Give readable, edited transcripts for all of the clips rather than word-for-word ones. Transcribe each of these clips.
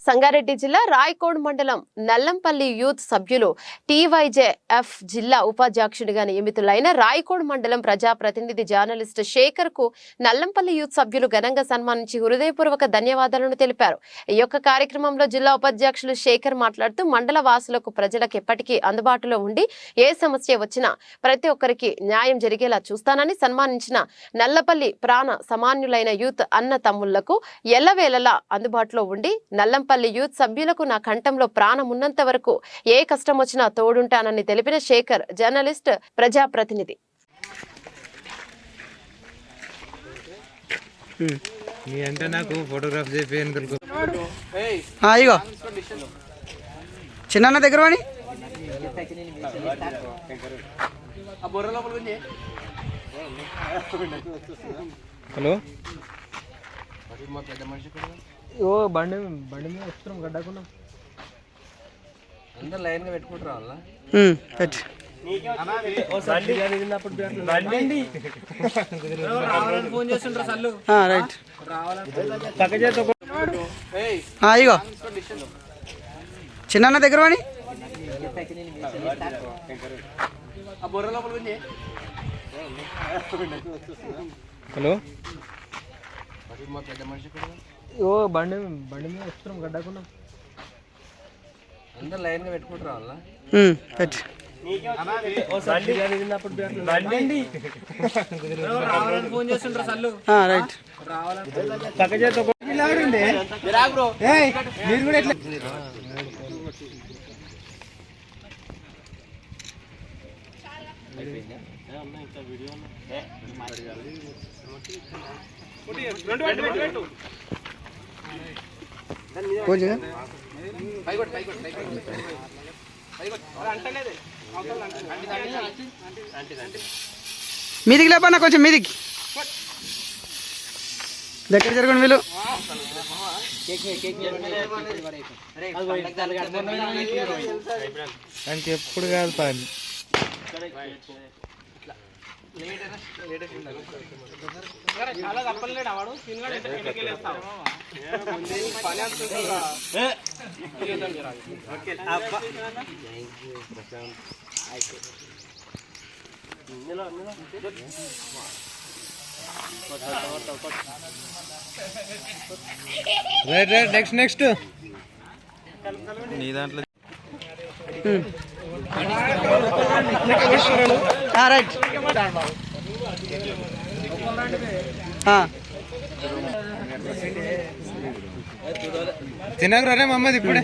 సంగారెడ్డి జిల్లా రాయకోడ్ మండలం నల్లంపల్లి యూత్ సభ్యులు టీవైజేఎఫ్ జిల్లా ఉపాధ్యక్షుడిగా నియమితులైన రాయకోడ్ మండలం ప్రజాప్రతినిధి జర్నలిస్ట్ శేఖర్ కు నల్లంపల్లి యూత్ సభ్యులు ఘనంగా సన్మానించి హృదయపూర్వక ధన్యవాదాలను తెలిపారు. ఈ యొక్క కార్యక్రమంలో జిల్లా ఉపాధ్యక్షులు శేఖర్ మాట్లాడుతూ మండల వాసులకు ప్రజలకు ఎప్పటికీ అందుబాటులో ఉండి ఏ సమస్య వచ్చినా ప్రతి ఒక్కరికి న్యాయం జరిగేలా చూస్తానని సన్మానించిన నల్లపల్లి ప్రాణ సమాన్యులైన యూత్ అన్న తమ్ముళ్లకు ఎల్లవేళలా అందుబాటులో ఉండి నల్లంపల్లి యూత్ సభ్యులకు నా కంఠంలో ప్రాణం ఉన్నంత వరకు ఏ కష్టం వచ్చినా తోడుంటానని తెలిపిన శేఖర్ జర్నలిస్ట్ ప్రజాప్రతినిధి. చిన్న దగ్గర వాడి హలో ఓ బండి బండి మీద వస్తున్నాం గడ్డకున్నాం అందరు లైన్ గా పెట్టుకుంటారు వాళ్ళ ఫోన్ చేస్తుంటారు సల్లు రైట్ ఇగో చిన్న దగ్గర వాడి హలో ఓ బండి బండి మీద వస్తున్నాం గడ్డకున్నాం అందరు లైన్ గా పెట్టుకుంటారు వాళ్ళ ఫోన్ చేస్తుంటారు సల్లు రైట్ మీరు కూడా ఎట్లా మీదికి లేపన్నా కొంచెం మీదికి దగ్గర జరగండి వీళ్ళు అంటే ఎప్పుడు కాదు పని చాలా తప్పలేడు వాడు రైట్ రైట్ నెక్స్ట్ నెక్స్ట్ నీ దాంట్లో రైట్ తినకు రే మమ్మది ఇప్పుడే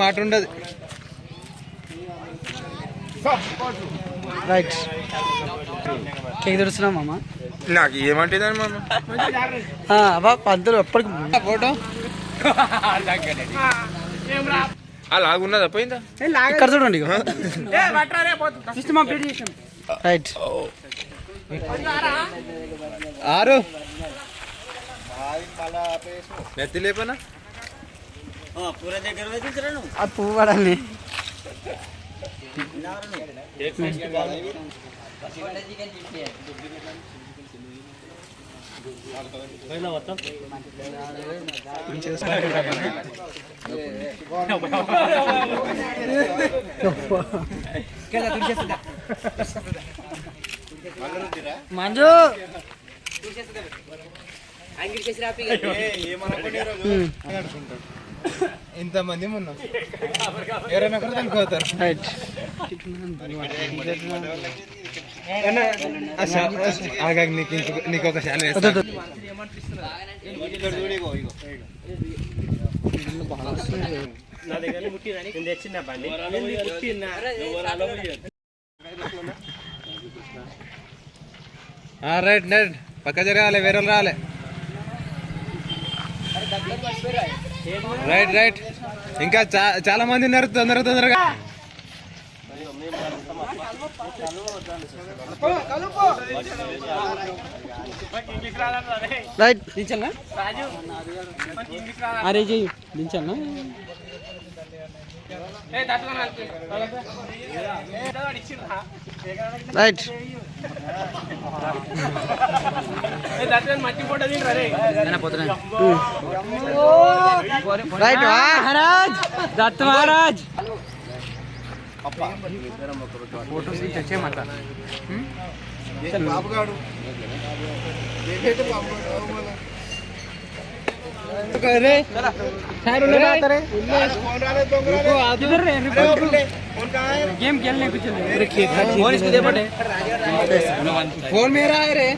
మాట ఉండదు రైట్ కేక్ తెరుస్తున్నాం మామ నాకు ఏమంటే పంతులు ఎప్పటికి ఫోటో అలాగున్నదా పోయిందా ఇక్కడ చూడండి రైట్ ఆరు నెత్తి లేపనా పువ్వు పడాలి మంజు ఇంతమంది ఉన్నాం ఎవరైనా కూడా అనుకోతారు నీకు ఒక రైట్ రైట్ పక్క జరగాలి వేరే రాలే రైట్ రైట్ ఇంకా చాలా మంది ఉన్నారు తొందరగా రైట్ దించాలా? 'అరే జై దించాలా? Right right Maharaj Dutt Maharaj photos తెచ్చేయమంట బాబుగాడు गेम खेलने कुछ फोन मेरा है रे